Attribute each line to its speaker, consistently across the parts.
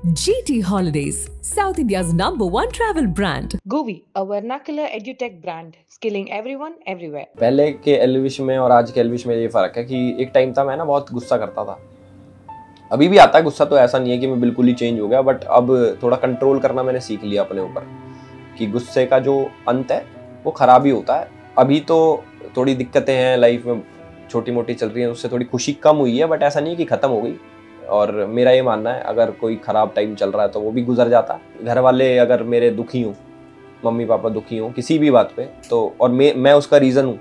Speaker 1: GT Holidays, South India's #1 travel brand.
Speaker 2: Govi, a vernacular edutech brand, skilling everyone everywhere.
Speaker 3: पहले के एलविश में और आज के एलविश में ये फ़र्क है कि एक टाइम था मैं ना बहुत गुस्सा करता था। अभी भी आता है गुस्सा, तो ऐसा नहीं है कि मैं बिल्कुल ही चेंज हो गया, बट अब थोड़ा कंट्रोल करना मैंने सीख लिया अपने ऊपर कि गुस्से का जो अंत है वो ख़राब ही होता है। अभी तो थोड़ी दिक्कतें हैं लाइफ में, छोटी मोटी चल रही हैं, उससे थोड़ी खुशी कम हुई है, बट ऐसा नहीं है कि ख़त्म हो गई। और मेरा ये मानना है अगर कोई ख़राब टाइम चल रहा है तो वो भी गुजर जाता है। घर वाले अगर मेरे दुखी हों, मम्मी पापा दुखी हों किसी भी बात पे, तो और मैं उसका रीज़न हूँ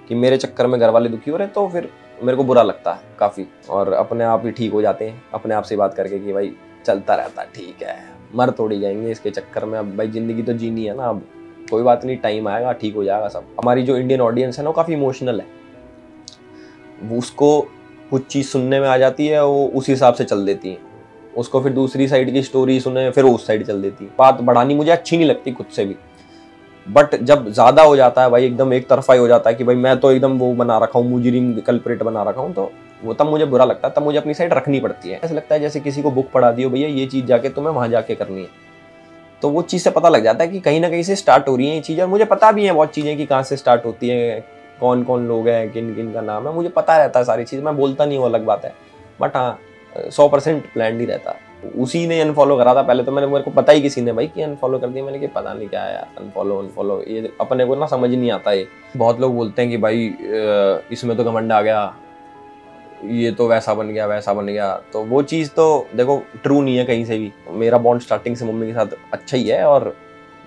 Speaker 3: कि मेरे चक्कर में घर वाले दुखी हो रहे हैं, तो फिर मेरे को बुरा लगता है काफ़ी, और अपने आप ही ठीक हो जाते हैं अपने आप से बात करके कि भाई चलता रहता है, ठीक है, मर तोड़ी जाएंगे इसके चक्कर में। अब भाई ज़िंदगी तो जीनी है ना, अब कोई बात नहीं, टाइम आएगा, ठीक हो जाएगा सब। हमारी जो इंडियन ऑडियंस है ना वो काफ़ी इमोशनल है, वो उसको कुछ चीज़ सुनने में आ जाती है, वो उस हिसाब से चल देती है, उसको फिर दूसरी साइड की स्टोरी सुने फिर वो उस साइड चल देती है। बात बढ़ानी मुझे अच्छी नहीं लगती खुद से भी, बट जब ज़्यादा हो जाता है भाई, एकदम एक तरफा ही हो जाता है कि भाई मैं तो एकदम वो बना रखा हूँ, मुजरिम कल्प्रिट बना रखा हूँ, तो वो तब मुझे बुरा लगता है, तब मुझे अपनी साइड रखनी पड़ती है। ऐसा लगता है जैसे किसी को बुक पढ़ा दी हो, भैया ये चीज़ जाके तुम्हें वहाँ जाके करनी है, तो वो चीज़ से पता लग जाता है कि कहीं ना कहीं से स्टार्ट हो रही है ये चीज़। और मुझे पता भी है बहुत चीज़ें कि कहाँ से स्टार्ट होती है, कौन कौन लोग हैं, किन किन का नाम है, मुझे पता रहता है सारी चीज़। मैं बोलता नहीं, वो अलग बात है, बट हाँ 100% प्लान नहीं रहता। उसी ने अनफॉलो करा था पहले, तो मेरे को पता ही किसी ने भाई कि अनफॉलो कर दिया। मैंने कि पता नहीं क्या है यार, अनफॉलो ये अपने को ना समझ नहीं आता है। बहुत लोग बोलते हैं कि भाई इसमें तो घमंड आ गया, ये तो वैसा बन गया वैसा बन गया, तो वो चीज़ तो देखो ट्रू नहीं है कहीं से भी। मेरा बॉन्ड स्टार्टिंग से मम्मी के साथ अच्छा ही है, और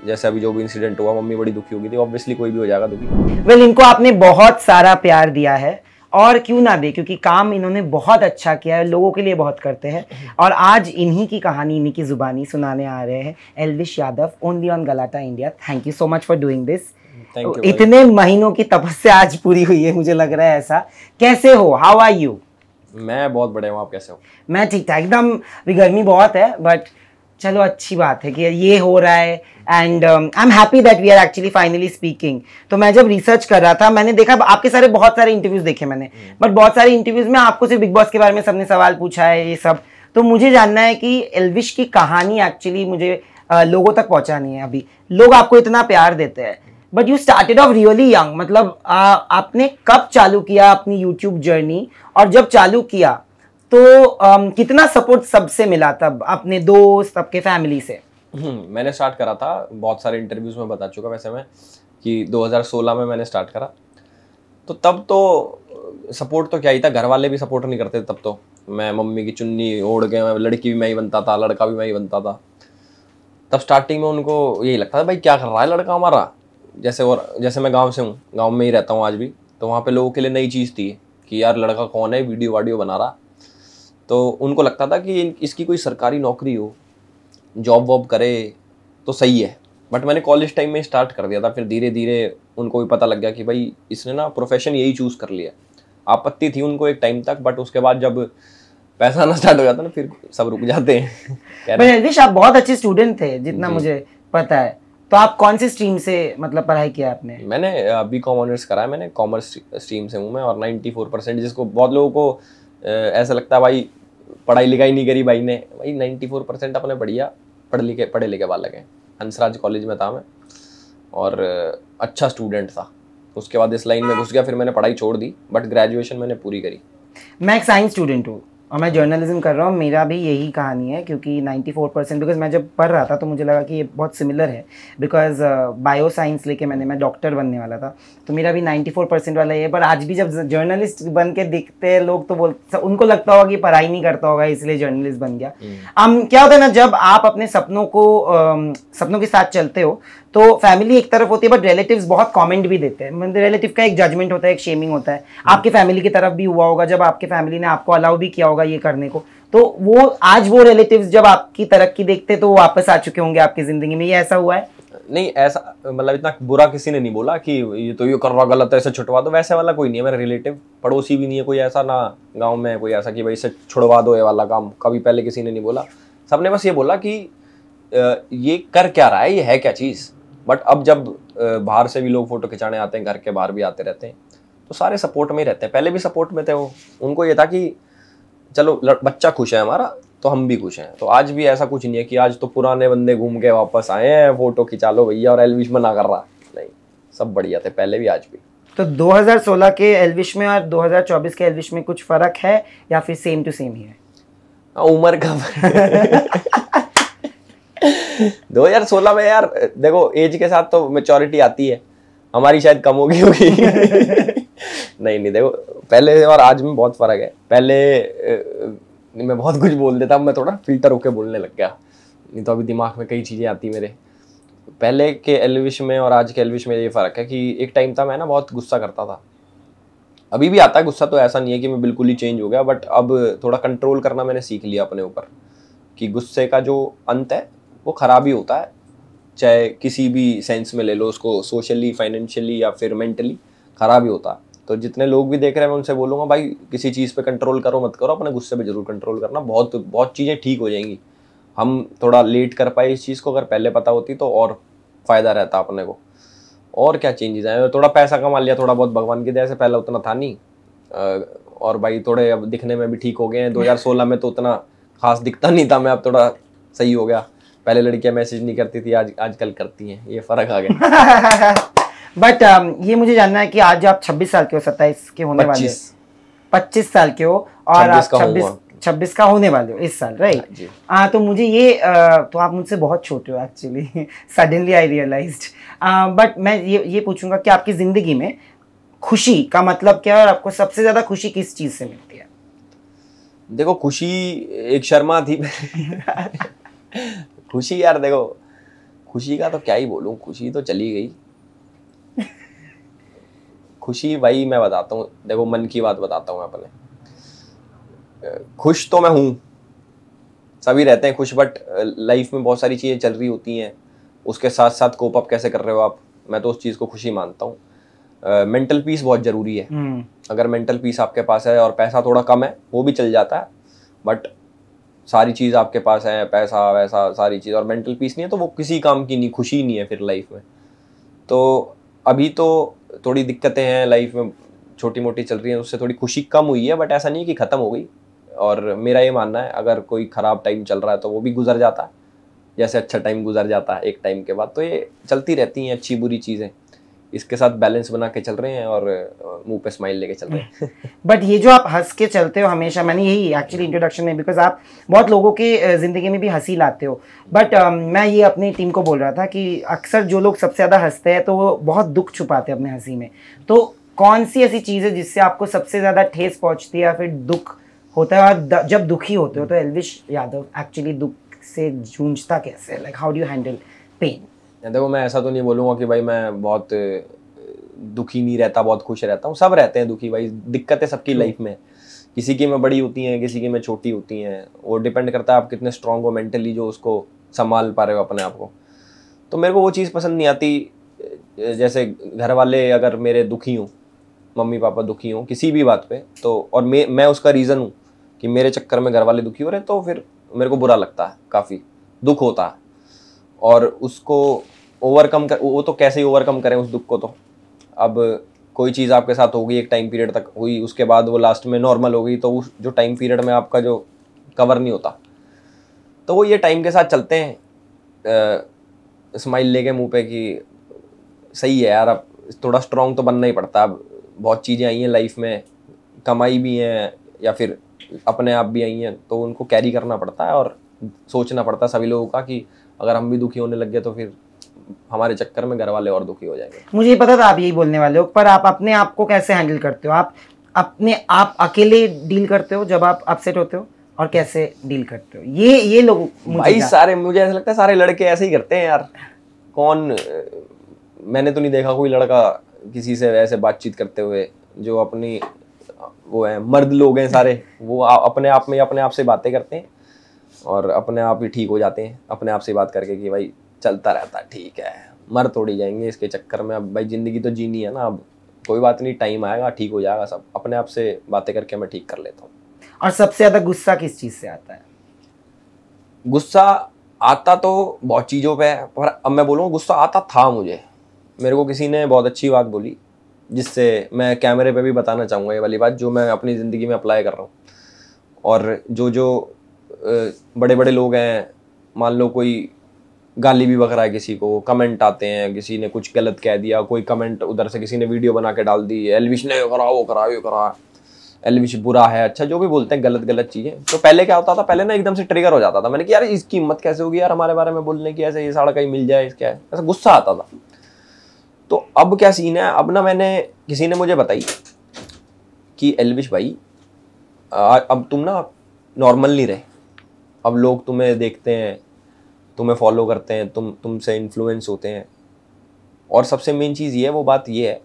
Speaker 3: जैसे अभी जो भी इंसिडेंट हुआ, मम्मी बड़ी दुखी होगी थी, ऑब्वियसली कोई भी हो जाएगा दुखी।
Speaker 4: वेल, इनको आपने बहुत सारा प्यार दिया है, और क्यों ना दे, क्योंकि काम इन्होंने बहुत अच्छा किया है, लोगों के लिए बहुत करते हैं। और आज इन्हीं की कहानी, इन्हीं की जुबानी सुनाने आ रहे हैं Elvish Yadav, only on गलाटा India. Thank you so much for doing this. इतने महीनों की तपस्या आज पूरी हुई है, मुझे लग रहा है ऐसा। कैसे हो, हाउ आर यू?
Speaker 3: मैं बहुत बढ़िया हूँ, आप कैसे हो?
Speaker 4: मैं ठीक ठाक एकदम। भी गर्मी बहुत है, बट चलो अच्छी बात है कि ये हो रहा है, and I am happy that we are actually finally speaking. तो मैं जब रिसर्च कर रहा था, मैंने देखा आपके बहुत सारे इंटरव्यूज देखे मैंने, बट बहुत सारे इंटरव्यूज में आपको सिर्फ बिग बॉस के बारे में सबने सवाल पूछा है, ये सब। तो मुझे जानना है कि एल्विश की कहानी एक्चुअली मुझे लोगों तक पहुंचानी है। अभी लोग आपको इतना प्यार देते हैं, but you started off really young, मतलब आपने कब चालू किया अपनी यूट्यूब जर्नी, और जब चालू किया तो कितना सपोर्ट सबसे मिला, तब अपने दोस्त, आपके फैमिली से?
Speaker 3: मैंने स्टार्ट करा था, बहुत सारे इंटरव्यूज में बता चुका वैसे मैं, कि 2016 में मैंने स्टार्ट करा। तो तब तो सपोर्ट तो क्या ही था, घर वाले भी सपोर्ट नहीं करते तब तो। मैं मम्मी की चुन्नी ओढ़ के, मैं लड़की भी मैं ही बनता था, लड़का भी मैं ही बनता था। तब स्टार्टिंग में उनको यही लगता था भाई क्या कर रहा है लड़का हमारा। जैसे मैं गाँव से हूँ, गाँव में ही रहता हूँ आज भी, तो वहाँ पर लोगों के लिए नई चीज़ थी कि यार लड़का कौन है, वीडियो वाडियो बना रहा। तो उनको लगता था कि इसकी कोई सरकारी नौकरी हो, जॉब वॉब करे तो सही है। बट मैंने कॉलेज टाइम में स्टार्ट कर दिया था, फिर धीरे धीरे उनको भी पता लग गया कि भाई इसने ना प्रोफेशन यही चूज़ कर लिया। आपत्ति थी उनको एक टाइम तक, बट उसके बाद जब पैसा आना स्टार्ट हो जाता ना, फिर सब रुक जाते हैं।
Speaker 4: एल्विश, आप बहुत अच्छे स्टूडेंट थे जितना मुझे पता है। तो आप कौन सी स्ट्रीम से मतलब पढ़ाई किया आपने?
Speaker 3: मैंने बीकॉम ऑनर्स करा है, मैंने कॉमर्स स्ट्रीम से हूँ मैं, और 94%, जिसको बहुत लोगों को ऐसा लगता है भाई पढ़ाई लिखाई नहीं करी भाई ने, भाई 94% अपने बढ़िया पढ़े लिखे बालक हैं। हंसराज कॉलेज में था मैं, और अच्छा स्टूडेंट था। उसके बाद इस लाइन में घुस गया, फिर मैंने पढ़ाई छोड़ दी, बट ग्रेजुएशन मैंने पूरी करी।
Speaker 4: मैं एक साइंस स्टूडेंट हूँ और मैं जर्नलिज्म कर रहा हूँ। मेरा भी यही कहानी है, क्योंकि 94%, बिकॉज मैं जब पढ़ रहा था तो मुझे लगा कि ये बहुत सिमिलर है, बिकॉज बायो साइंस लेके मैं डॉक्टर बनने वाला था, तो मेरा भी 94% वाला है। पर आज भी जब जर्नलिस्ट बन के दिखते हैं लोग, तो उनको लगता होगा कि पढ़ाई नहीं करता होगा इसलिए जर्नलिस्ट बन गया। क्या होता है ना, जब आप अपने सपनों के साथ चलते हो तो फैमिली एक तरफ होती है, बट रिलेटिव्स बहुत कमेंट भी देते हैं। मतलब रिलेटिव का एक जजमेंट होता है, एक शेमिंग होता है। आपके फैमिली की तरफ भी हुआ होगा, जब आपके फैमिली ने आपको अलाउ भी किया होगा ये करने को, तो वो आज वो रिलेटिव्स जब आपकी तरक्की देखते तो वो वापस आ चुके होंगे आपकी जिंदगी में। ये ऐसा हुआ है?
Speaker 3: नहीं, ऐसा मतलब इतना बुरा किसी ने नहीं बोला कि ये तो ये कर रहा गलत है, इसे छुड़वा दो, वैसे वाला कोई नहीं है मेरा रिलेटिव। पड़ोसी भी नहीं है कोई ऐसा, ना गाँव में कोई ऐसा कि भाई इसे छुड़वा दो, ये वाला काम कभी पहले किसी ने नहीं बोला। सबने बस ये बोला कि ये कर क्या रहा है, ये है क्या चीज़। बट अब जब बाहर से भी लोग फोटो खिंचाने आते हैं, घर के बाहर भी आते रहते हैं, तो सारे सपोर्ट में ही रहते हैं। पहले भी सपोर्ट में थे वो, उनको ये था कि चलो बच्चा खुश है हमारा, तो हम भी खुश हैं। तो आज भी ऐसा कुछ नहीं है कि आज तो पुराने बंदे घूम के वापस आए हैं, फोटो खिंचा लो भैया और एल्विश मना कर रहा, नहीं, सब बढ़िया थे पहले भी आज भी।
Speaker 4: तो 2016 के एल्विश में और 2024 के एल्विश में कुछ फर्क है या फिर सेम टू सेम ही है?
Speaker 3: उम्र का 2016 में यार देखो एज के साथ तो मैच्योरिटी आती है, हमारी शायद कम होगी नहीं देखो पहले और आज में बहुत फर्क है। पहले मैं बहुत कुछ बोल देता, मैं थोड़ा फिल्टर होके बोलने लग गया, नहीं तो अभी दिमाग में कई चीज़ें आती मेरे। पहले के एल्विश में और आज के एल्विश में ये फ़र्क है कि एक टाइम था मैं ना बहुत गुस्सा करता था, अभी भी आता है गुस्सा, तो ऐसा नहीं है कि मैं बिल्कुल ही चेंज हो गया, बट अब थोड़ा कंट्रोल करना मैंने सीख लिया अपने ऊपर कि गुस्से का जो अंत है वो ख़राब ही होता है, चाहे किसी भी सेंस में ले लो उसको, सोशली, फाइनेंशियली या फिर मेंटली ख़राब ही होता है। तो जितने लोग भी देख रहे हैं मैं उनसे बोलूँगा भाई किसी चीज़ पे कंट्रोल करो मत करो, अपने गुस्से पे ज़रूर कंट्रोल करना, बहुत बहुत चीज़ें ठीक हो जाएंगी। हम थोड़ा लेट कर पाए इस चीज़ को, अगर पहले पता होती तो और फ़ायदा रहता अपने को। और क्या चेंजेस आए, थोड़ा पैसा कमा लिया थोड़ा बहुत भगवान की दया से, पहले उतना था नहीं, और भाई थोड़े अब दिखने में भी ठीक हो गए हैं। 2016 में तो उतना खास दिखता नहीं था मैं, अब थोड़ा सही हो गया। पहले लड़कियां मैसेज नहीं करती थी, आजकल करती हैं, ये फ़र्क आ गया।
Speaker 4: बट ये मुझे जानना है कि आज आप 26 साल के हो, 27 के होने वाले, 25 साल के हो और आप 26 का होने वाले हो इस साल, राइट? तो मुझे ये तो आप मुझसे बहुत छोटे हो actually, suddenly I realized. But मैं ये पूछूंगा कि आपकी ज़िंदगी में खुशी का मतलब क्या है और आपको सबसे ज़्यादा खुशी किस चीज़ से मिलती है?
Speaker 3: देखो खुशी एक शर्मा थी खुशी यार देखो, खुशी का तो क्या ही बोलूं, खुशी तो चली गई। खुशी भाई मैं बताता हूँ, देखो मन की बात बताता हूँ अपने, खुश तो मैं हूँ, सभी रहते हैं खुश, बट लाइफ में बहुत सारी चीज़ें चल रही होती हैं, उसके साथ साथ कोप अप कैसे कर रहे हो आप, मैं तो उस चीज़ को खुशी मानता हूँ। मेंटल पीस बहुत ज़रूरी है। अगर मेंटल पीस आपके पास है और पैसा थोड़ा कम है वो भी चल जाता है, बट सारी चीज़ आपके पास है, पैसा वैसा सारी चीज़, और मेंटल पीस नहीं है तो वो किसी काम की नहीं, खुशी नहीं है फिर लाइफ में। तो अभी तो थोड़ी दिक्कतें हैं लाइफ में, छोटी मोटी चल रही हैं, उससे थोड़ी खुशी कम हुई है, बट ऐसा नहीं कि ख़त्म हो गई। और मेरा ये मानना है अगर कोई ख़राब टाइम चल रहा है तो वो भी गुजर जाता है, जैसे अच्छा टाइम गुजर जाता है एक टाइम के बाद। तो ये चलती रहती हैं अच्छी बुरी चीज़ें, इसके साथ बैलेंस बना के चल रहे हैं और मुंह पे स्माइल लेके चल रहे हैं।
Speaker 4: बट ये जो आप हंस के चलते हो हमेशा, मैंने यही एक्चुअली इंट्रोडक्शन में, बिकॉज आप बहुत लोगों के ज़िंदगी में भी हंसी लाते हो, बट मैं ये अपनी टीम को बोल रहा था कि अक्सर जो लोग सबसे ज़्यादा हंसते हैं तो वो बहुत दुख छुपाते हैं अपने हंसी में। तो कौन सी ऐसी चीज़ है जिससे आपको सबसे ज़्यादा ठेस पहुँचती है या फिर दुख होता है, और जब दुखी होते हो तो एल्विश यादव एक्चुअली दुख से जूझता कैसे, like how do you handle pain?
Speaker 3: देखो मैं ऐसा तो नहीं बोलूँगा कि भाई मैं बहुत दुखी नहीं रहता, बहुत खुश रहता हूँ, सब रहते हैं दुखी भाई, दिक्कतें सबकी लाइफ में, किसी की में बड़ी होती हैं, किसी की में छोटी होती हैं, वो डिपेंड करता है आप कितने स्ट्रांग हो मेंटली, जो उसको संभाल पा रहे हो अपने आप को। तो मेरे को वो चीज़ पसंद नहीं आती, जैसे घर वाले अगर मेरे दुखी हों, मम्मी पापा दुखी हों किसी भी बात पे, तो और मैं उसका रीज़न हूँ कि मेरे चक्कर में घर वाले दुखी हो रहे हैं, तो फिर मेरे को बुरा लगता है, काफ़ी दुख होता है। और उसको ओवरकम कर, वो तो कैसे ही ओवरकम करें उस दुख को, तो अब कोई चीज़ आपके साथ होगी एक टाइम पीरियड तक हुई, उसके बाद वो लास्ट में नॉर्मल हो गई, तो उस जो टाइम पीरियड में आपका जो कवर नहीं होता, तो वो ये टाइम के साथ चलते हैं, स्माइल लेके मुंह पे कि सही है यार, अब थोड़ा स्ट्रॉन्ग तो बनना ही पड़ता है। अब बहुत चीज़ें आई हैं लाइफ में, कमाई भी हैं या फिर अपने आप भी आई हैं, तो उनको कैरी करना पड़ता है और सोचना पड़ता है सभी लोगों का कि अगर हम भी दुखी होने लग गए तो फिर हमारे चक्कर में घर वाले और दुखी हो जाएंगे।
Speaker 4: मुझे पता था आप यही बोलने वाले हो, पर आप अपने आप को कैसे हैंडल करते हो? आप अपने आप अकेले डील करते हो जब आप अपसेट होते हो, और कैसे डील करते हो ये लोग?
Speaker 3: भाई सारे, मुझे ऐसा लगता है सारे लड़के ऐसे ही करते हैं यार। कौन, मैंने तो नहीं देखा कोई लड़का किसी से ऐसे बातचीत करते हुए, जो अपनी वो है मर्द लोग हैं सारे, वो अपने आप में अपने आप से बातें करते हैं और अपने आप ही ठीक हो जाते हैं अपने आप से बात करके कि भाई चलता रहता, ठीक है, मर थोड़ी जाएंगे इसके चक्कर में, अब भाई ज़िंदगी तो जीनी है ना, अब कोई बात नहीं, टाइम आएगा ठीक हो जाएगा सब, अपने आप से बातें करके मैं ठीक कर लेता हूँ।
Speaker 4: और सबसे ज़्यादा गुस्सा किस चीज़ से आता है?
Speaker 3: गुस्सा आता तो बहुत चीज़ों पे है, पर अब मैं बोलूँ गुस्सा आता था मुझे, मेरे को किसी ने बहुत अच्छी बात बोली, जिससे मैं कैमरे पे भी बताना चाहूँगा ये वाली बात, जो मैं अपनी ज़िंदगी में अप्लाई कर रहा हूँ। और जो बड़े बड़े लोग हैं, मान लो कोई गाली भी बक रहा है किसी को, कमेंट आते हैं, किसी ने कुछ गलत कह दिया, कोई कमेंट उधर से किसी ने वीडियो बना के डाल दी, एल्विश ने करा वो करा ये करा, एल्विश बुरा है, अच्छा जो भी बोलते हैं गलत गलत चीज़ें। तो पहले क्या होता था, पहले ना एकदम से ट्रिगर हो जाता था, मैंने कि यार इसकी हिम्मत कैसे होगी यार हमारे बारे में बोलने की, ऐसे ये साड़ा कहीं मिल जाए इसका, ऐसा गुस्सा आता था। तो अब क्या सीन है, अब ना मैंने, किसी ने मुझे बताई कि एल्विश भाई अब तुम ना नॉर्मल नहीं रहे, अब लोग तुम्हें देखते हैं, तुम्हें फॉलो करते हैं, तुमसे इन्फ्लुएंस होते हैं। और सबसे मेन चीज़ ये है, वो बात ये है,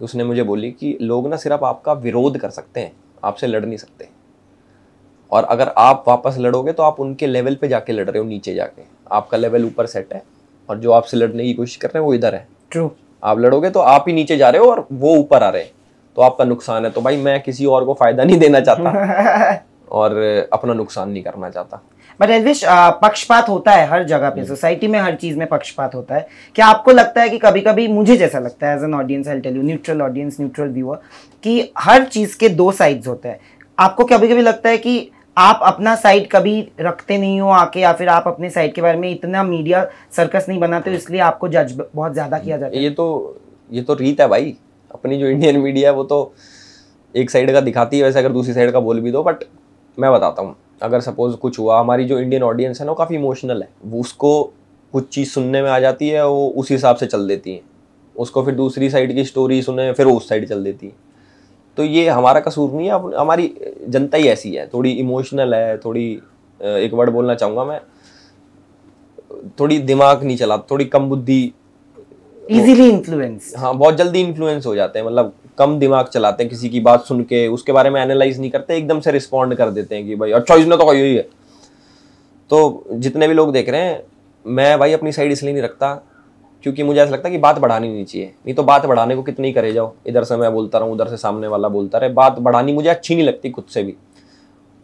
Speaker 3: उसने मुझे बोली कि लोग ना सिर्फ आपका विरोध कर सकते हैं, आपसे लड़ नहीं सकते, और अगर आप वापस लड़ोगे तो आप उनके लेवल पे जाके लड़ रहे हो, नीचे जाके। आपका लेवल ऊपर सेट है और जो आपसे लड़ने की कोशिश कर रहे हैं वो इधर है।
Speaker 4: ट्रू।
Speaker 3: आप लड़ोगे तो आप ही नीचे जा रहे हो और वो ऊपर आ रहे हैं, तो आपका नुकसान है। तो भाई मैं किसी और को फायदा नहीं देना चाहता और अपना नुकसान नहीं करना चाहता।
Speaker 4: बट एल्विश, पक्षपात होता है हर जगह पे, सोसाइटी में हर चीज में पक्षपात होता है। क्या आपको लगता है कि कभी कभी, मुझे जैसा लगता है as an audience, I tell you, neutral audience, neutral viewer, कि हर चीज के दो साइड्स होते हैं। आपको कभी कभी लगता है कि आप अपना साइड कभी रखते नहीं हो आके, या फिर आप अपने साइड के बारे में इतना मीडिया सर्कस नहीं बनाते हो, इसलिए आपको जज बहुत ज्यादा किया जाता है?
Speaker 3: ये तो रीत है भाई, अपनी जो इंडियन मीडिया है वो तो एक साइड का दिखाती है, वैसे अगर दूसरी साइड का बोल भी दो। बट मैं बताता हूँ, अगर सपोज कुछ हुआ, हमारी जो इंडियन ऑडियंस है ना वो काफ़ी इमोशनल है, वो उसको कुछ चीज़ सुनने में आ जाती है, वो उस हिसाब से चल देती है, उसको फिर दूसरी साइड की स्टोरी सुने फिर वो उस साइड चल देती है। तो ये हमारा कसूर नहीं है, हमारी जनता ही ऐसी है, थोड़ी इमोशनल है, थोड़ी एक वर्ड बोलना चाहूँगा मैं, थोड़ी दिमाग नहीं चलाती, थोड़ी कम बुद्धि,
Speaker 4: इजीली इन्फ्लुएंस।
Speaker 3: हाँ, बहुत जल्दी इन्फ्लुएंस हो जाते हैं, मतलब कम दिमाग चलाते हैं, किसी की बात सुन के उसके बारे में एनालाइज नहीं करते, एकदम से रिस्पॉन्ड कर देते हैं कि भाई अच्छा इसने तो कही हुई है। तो जितने भी लोग देख रहे हैं, मैं भाई अपनी साइड इसलिए नहीं रखता क्योंकि मुझे ऐसा लगता है कि बात बढ़ानी नहीं चाहिए, नहीं तो बात बढ़ाने को कितनी करे जाओ, इधर से मैं बोलता रहूँ, उधर से सामने वाला बोलता रहे, बात बढ़ानी मुझे अच्छी नहीं लगती खुद से भी।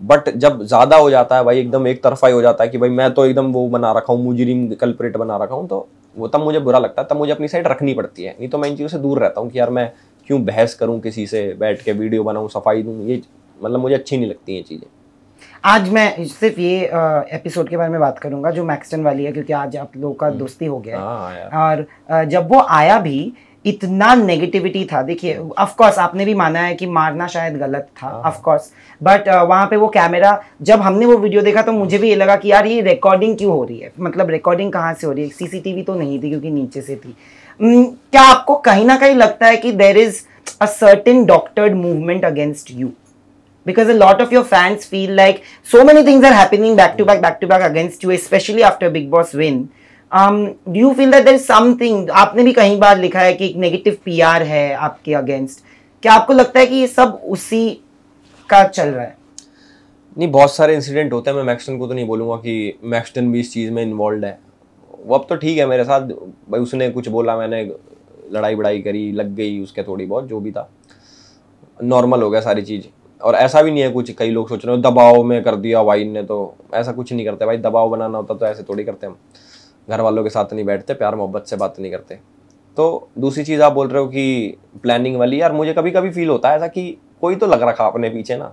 Speaker 3: बट जब ज़्यादा हो जाता है भाई, एकदम एक तरफा ही हो जाता है कि भाई मैं तो एकदम वो बना रखा हूँ, मुजरिम कल्प्रेट बना रखा हूँ, तो वो तब मुझे बुरा लगता है, तब मुझे अपनी साइड रखनी पड़ती है। नहीं तो मैं इन चीज़ों से दूर रहता हूँ कि यार मैं क्यों बहस करूँ किसी से, बैठ के वीडियो बनाऊँ, सफाई दूँ, ये मतलब मुझे अच्छी नहीं लगती ये चीज़ें।
Speaker 4: आज मैं सिर्फ ये एपिसोड के बारे में बात करूंगा जो मैक्सटन वाली है, क्योंकि आज आप लोगों का दोस्ती हो गया है। और जब वो आया भी इतना नेगेटिविटी था। देखिए, ऑफ कोर्स आपने भी माना है कि मारना शायद गलत था, ऑफ कोर्स, बट वहाँ पे वो कैमरा, जब हमने वो वीडियो देखा तो मुझे भी ये लगा कि यार ये रिकॉर्डिंग क्यों हो रही है, मतलब रिकॉर्डिंग कहाँ से हो रही है, सीसीटीवी तो नहीं थी क्योंकि नीचे से थी। क्या आपको कहीं ना कहीं लगता है कि there is a certain doctored movement against you? Because a lot of your fans feel like so many things are happening back to back against you, especially after Bigg Boss win. Do you feel that there is something, आपने भी कहीं बार लिखा है कि एक negative PR है आपके against, क्या आपको लगता है कि ये सब उसी का चल रहा है?
Speaker 3: नहीं, बहुत सारे इंसिडेंट होते हैं, मैं मैक्सटन को तो नहीं बोलूँगा कि मैक्सटन भी इस चीज़ में इन्वॉल्व है। वो अब तो ठीक है मेरे साथ, भाई उसने कुछ बोला, मैंने लड़ाई बड़ाई करी, लग गई उसके थोड़ी बहुत, जो भी था नॉर्मल हो गया सारी चीज़। और ऐसा भी नहीं है कुछ, कई लोग सोच रहे हो दबाव में कर दिया वाइन ने, तो ऐसा कुछ नहीं करते भाई। दबाव बनाना होता तो ऐसे थोड़ी करते हम, घर वालों के साथ नहीं बैठते, प्यार मोहब्बत से बात नहीं करते। तो दूसरी चीज़ आप बोल रहे हो कि प्लानिंग वाली, यार मुझे कभी कभी फील होता है ऐसा कि कोई तो लग रखा अपने पीछे ना,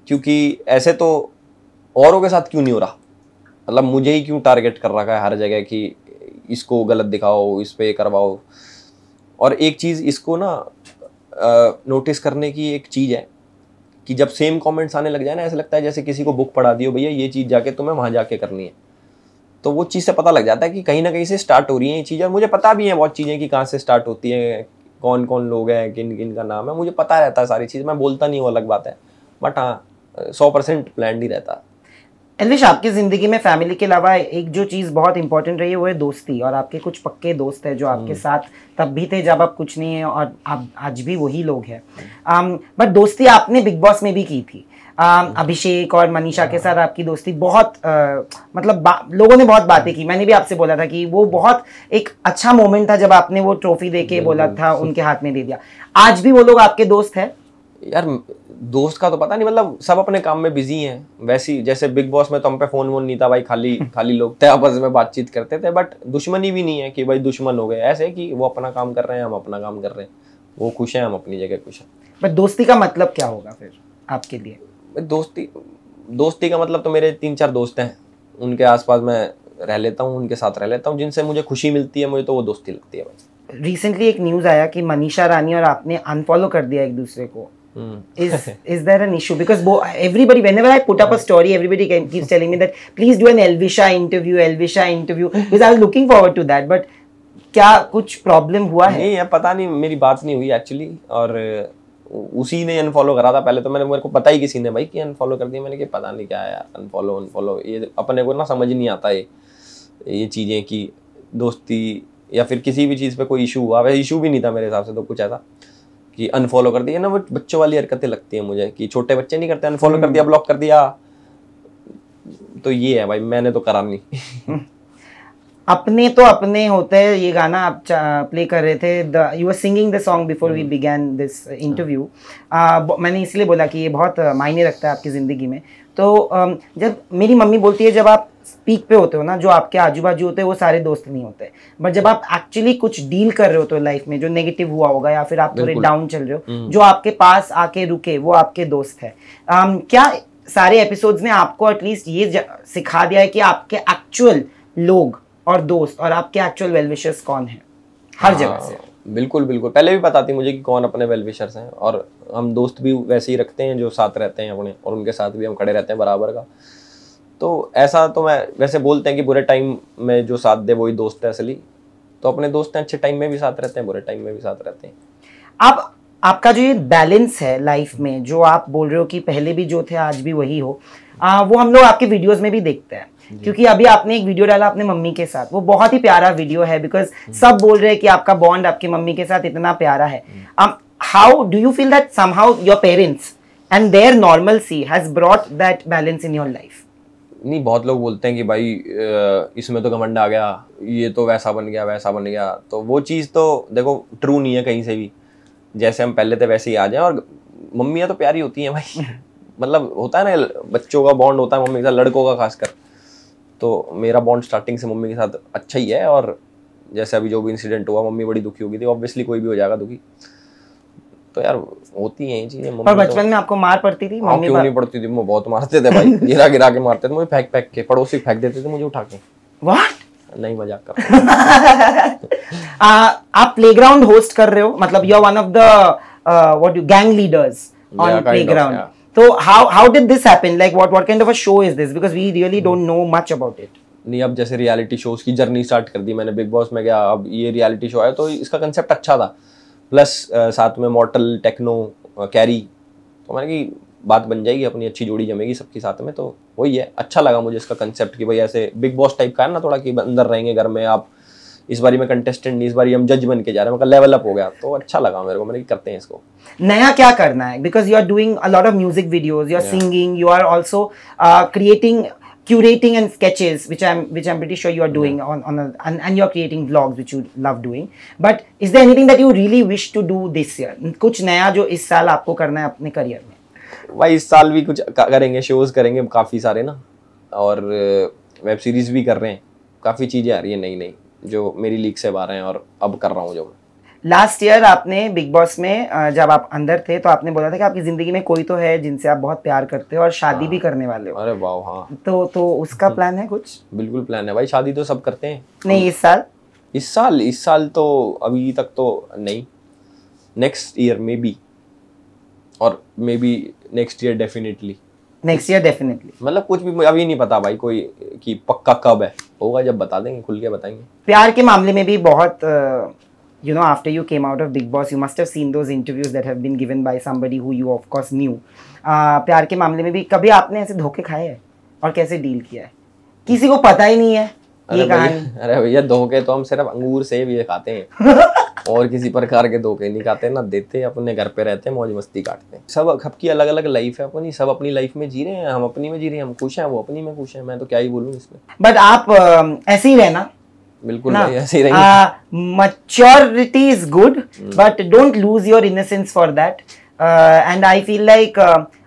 Speaker 3: क्योंकि ऐसे तो औरों के साथ क्यों नहीं हो रहा, मतलब मुझे ही क्यों टारगेट कर रखा है हर जगह कि इसको गलत दिखाओ, इस पे करवाओ। और एक चीज़ इसको ना नोटिस करने की एक चीज़ है कि जब सेम कमेंट्स आने लग जाए ना, ऐसा लगता है जैसे किसी को बुक पढ़ा दियो, भैया ये चीज़ जाके तुम्हें वहाँ जाके करनी है। तो वो चीज़ से पता लग जाता है कि कहीं ना कहीं से स्टार्ट हो रही है ये चीज़। और मुझे पता भी है बहुत चीज़ें कि कहाँ से स्टार्ट होती है, कौन कौन लोग हैं, किन किन का नाम है, मुझे पता रहता है सारी चीज़। मैं बोलता नहीं हूँ, अलग बात है, बट हाँ 100% प्लान ही रहता है।
Speaker 4: एल्विश, आपकी ज़िंदगी में फैमिली के अलावा एक जो चीज़ बहुत इंपॉर्टेंट रही है वो है दोस्ती, और आपके कुछ पक्के दोस्त हैं जो आपके साथ तब भी थे जब आप कुछ नहीं है, और आप आज भी वही लोग हैं। बट दोस्ती आपने बिग बॉस में भी की थी। अभिषेक और मनीषा के साथ आपकी दोस्ती बहुत मतलब लोगों ने बहुत बातें की। मैंने भी आपसे बोला था कि वो बहुत एक अच्छा मोमेंट था जब आपने वो ट्रॉफी देके बोला था, उनके हाथ में दे दिया। आज भी वो लोग आपके दोस्त हैं?
Speaker 3: यार दोस्त का तो पता नहीं, मतलब सब अपने काम में बिजी हैं। वैसी जैसे बिग बॉस में तो हम पे फोन वोन नहीं था भाई, खाली लोग थे, आपस में बातचीत करते थे। बट दुश्मनी भी नहीं है कि भाई दुश्मन हो गए, ऐसे कि वो अपना काम कर रहे हैं, हम अपना काम कर रहे हैं, वो खुश हैं, हम अपनी जगह खुश हैं।
Speaker 4: बट दोस्ती का मतलब क्या होगा फिर आपके लिए?
Speaker 3: दोस्ती दोस्ती का मतलब तो मेरे 3-4 दोस्त हैं, उनके आसपास मैं रह लेता हूँ, उनके साथ रह लेता हूँ, जिनसे मुझे खुशी मिलती है, मुझे तो वो दोस्ती लगती है भाई।
Speaker 4: रिसेंटली एक न्यूज आया कि मनीषा रानी और आपने अनफॉलो कर दिया एक दूसरे को. Is there an issue? Because everybody, whenever I put up a story, everybody keeps telling me that please do an Elvisha interview, because I was looking forward to that. But क्या कुछ problem हुआ है?
Speaker 3: नहीं यार, पता नहीं, मेरी बात नहीं हुई एक्चुअली, और उसी ने अनफॉलो करा था पहले तो। मेरे को पता ही किसी ने भाई कि अनफॉलो कर दिया। मैंने कहा पता नहीं क्या है यार, अनफॉलो ये अपने को ना समझ नहीं आता ये चीज़ें कि दोस्ती या फिर किसी भी चीज़ पे कोई इशू हुआ। वैसे इशू भी नहीं था मेरे हिसाब से तो कुछ ऐसा कि अनफॉलो कर दिया ना, वो बच्चों वाली हरकतें लगती हैं मुझे कि छोटे बच्चे नहीं करते, अनफॉलो कर दिया, ब्लॉक कर दिया। तो ये है भाई, मैंने तो करा नहीं।
Speaker 4: अपने तो अपने होते हैं। ये गाना आप प्ले कर रहे थे, you were singing the song before we began this interview. मैंने इसलिए बोला कि ये बहुत मायने रखता है आपकी ज़िंदगी में। तो जब मेरी मम्मी बोलती है जब आप पीक पे होते हो ना, जो आपके आजू बाजू होते हैं वो सारे दोस्त नहीं होते, बट जब आप एक्चुअली कुछ डील कर रहे हो तो लाइफ में जो नेगेटिव हुआ होगा या फिर आप थोड़े डाउन चल रहे हो, जो आपके पास आके रुके वो आपके दोस्त है। क्या सारे एपिसोड्स ने आपको एटलीस्ट ये सिखा दिया है कि आपके एक्चुअल लोग और दोस्त और आपके एक्चुअल वेल विशर्स कौन है हर जगह से?
Speaker 3: बिल्कुल बिल्कुल, पहले भी पता थी मुझे कि कौन अपने वेल विशर्स हैं, और हम दोस्त भी वैसे ही रखते हैं जो साथ रहते हैं अपने, और उनके साथ भी हम खड़े रहते हैं बराबर का। तो ऐसा तो मैं वैसे बोलते हैं कि बुरे टाइम में जो साथ दे वही दोस्त है असली। तो अपने दोस्त हैं, अच्छे टाइम में भी साथ रहते हैं, बुरे टाइम में भी साथ रहते हैं।
Speaker 4: अब आपका जो ये बैलेंस है लाइफ में, जो आप बोल रहे हो कि पहले भी जो थे आज भी वही हो, वो हम लोग आपके वीडियोस में भी देखते हैं। क्योंकि अभी आपने एक वीडियो डाला अपने मम्मी के साथ, वो बहुत ही प्यारा वीडियो है, बिकॉज सब बोल रहे हैं कि आपका बॉन्ड आपकी मम्मी के साथ इतना प्यारा है। How do you feel that somehow your parents and their normalcy has brought that balance in your life?
Speaker 3: नहीं, बहुत लोग बोलते हैं कि भाई इसमें तो घमंड आ गया, ये तो वैसा बन गया वैसा बन गया। तो वो चीज़ तो देखो ट्रू नहीं है कहीं से भी। जैसे हम पहले थे वैसे ही आ जाएं, और मम्मियाँ तो प्यारी होती हैं भाई। मतलब होता है ना, बच्चों का बॉन्ड होता है मम्मी के साथ, लड़कों का खासकर। तो मेरा बॉन्ड स्टार्टिंग से मम्मी के साथ अच्छा ही है, और जैसे अभी जो भी इंसिडेंट हुआ, मम्मी बड़ी दुखी होगी थी, ऑब्वियसली कोई भी हो जाएगा दुखी। तो यार होती हैं ये चीजें।
Speaker 4: पर बचपन में आपको मार पड़ती थी?
Speaker 3: मम्मी क्यों नहीं पड़ती थी, मुझे बहुत मारते थे भाई। गिरा गिरा के मारते थे मुझे, फेंक फेंक के, पड़ोसी फेंक देते थे मुझे उठा के।
Speaker 4: व्हाट?
Speaker 3: नहीं, मजाक कर रहा हूं।
Speaker 4: आप प्लेग्राउंड होस्ट कर रहे हो, मतलब you are one of the what you gang leaders on playground. तो how did this happen? Like what kind of a show is this? Because we really don't know much about it.
Speaker 3: नहीं, अब जैसे reality shows की journey start कर दी मैंने, big boss में गया, अब ये रियलिटी शो है, तो इसका कंसेप्ट अच्छा था। प्लस साथ में मॉर्टल, टेक्नो, कैरी, तो मैंने कि बात बन जाएगी अपनी, अच्छी जोड़ी जमेगी सबके साथ में। तो वही है, अच्छा लगा मुझे इसका कंसेप्ट कि भाई ऐसे बिग बॉस टाइप का है ना थोड़ा, कि अंदर रहेंगे घर में आप। इस बारी में कंटेस्टेंट नहीं, इस बारी हम जज बन के जा रहे हैं, मतलब लेवल अप हो गया। तो अच्छा लगा मेरे को, मैंने करते हैं इसको।
Speaker 4: नया क्या करना है? Because you are doing a lot of music videos, you are singing, you are also creating, curating and sketches, which I'm pretty sure you are doing and you are creating vlogs which you love doing. But is there anything that you really wish to do this year? कुछ नया जो इस साल आपको करना है अपने career में?
Speaker 3: भाई इस साल भी कुछ करेंगे, शोज करेंगे काफ़ी सारे ना, और वेब सीरीज भी कर रहे हैं। काफ़ी चीज़ें आ रही है नई नई जो मेरी लीक से बाहर हैं, और अब कर रहा हूँ जो।
Speaker 4: लास्ट ईयर आपने बिग बॉस में जब आप अंदर थे तो आपने बोला था कि आपकी जिंदगी में कोई तो है जिनसे आप बहुत प्यार करते हो और शादी भी करने वाले हो।
Speaker 3: अरे वाह, हाँ।
Speaker 4: तो उसका प्लान है कुछ?
Speaker 3: बिल्कुल प्लान है भाई, शादी तो सब करते हैं।
Speaker 4: नहीं, इस साल तो अभी तक तो नहीं, नेक्स्ट ईयर मे बी, और may be next year definitely. मतलब
Speaker 3: कुछ भी अभी नहीं पता भाई कोई कि पक्का कब है, होगा जब बता देंगे, खुल के बताएंगे।
Speaker 4: प्यार के मामले में भी बहुत you know, after you came out of Big Boss, you must have seen those interviews that have been given by somebody who you of course knew. प्यार के मामले में भी कभी आपने ऐसे धोखे खाए हैं और कैसे डील किया है? किसी को पता ही नहीं है ये कहानी।
Speaker 3: अरे भैया, धोखे तो हम सिर्फ अंगूर सेब ये खाते हैं और किसी प्रकार के धोखे नहीं खाते ना, देते अपने घर पे रहते हैं, मौज मस्ती काटते हैं। सब सबकी अलग अलग लाइफ है अपनी, सब अपनी लाइफ में जी रहे हैं, हम अपनी में जी रहे हैं, हम खुश हैं, वो अपनी में खुश हैं। मैं तो क्या ही बोलूँ इसमें।
Speaker 4: बट आप ऐसे ही रहना,
Speaker 3: बिल्कुल भाई, ऐसे ही रहेंगे।
Speaker 4: maturity is good, but don't lose your innocence for that. And I feel like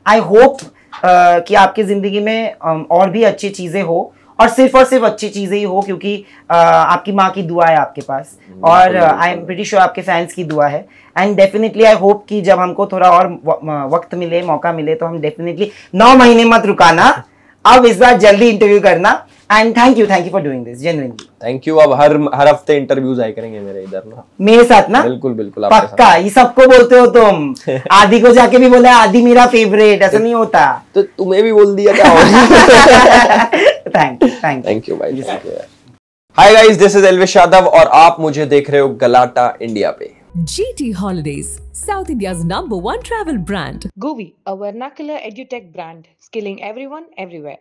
Speaker 4: I hope कि आपकी जिंदगी में और भी अच्छी चीजें हो, और सिर्फ अच्छी चीजें ही हो, क्योंकि आपकी माँ की दुआ है आपके पास, और आई एम प्रीटी श्योर आपके फैंस की दुआ है। एंड डेफिनेटली आई होप कि जब हमको थोड़ा और वक्त मिले, मौका मिले, तो हम डेफिनेटली 9 महीने मत रुकाना, अब इस बार जल्दी इंटरव्यू करना। And thank you for doing this, genuinely
Speaker 3: thank you. अब हर हफ्ते इंटरव्यूज आए करेंगे मेरे इधर ना,
Speaker 4: मेरे साथ ना।
Speaker 3: बिल्कुल बिल्कुल आपके साथ।
Speaker 4: पक्का, ये सबको बोलते हो तुम। आदि को जाके भी बोला आदि मेरा फेवरेट, ऐसा नहीं होता।
Speaker 3: तो तुम्हें भी बोल दिया क्या?
Speaker 4: थैंक यू
Speaker 3: भाई। Hi guys, this is Elvish Yadav और आप मुझे देख रहे हो गलाटा इंडिया पे।
Speaker 1: GT Holidays, South India's #1 travel brand.
Speaker 2: Govi, a vernacular edutech brand, skilling everyone everywhere.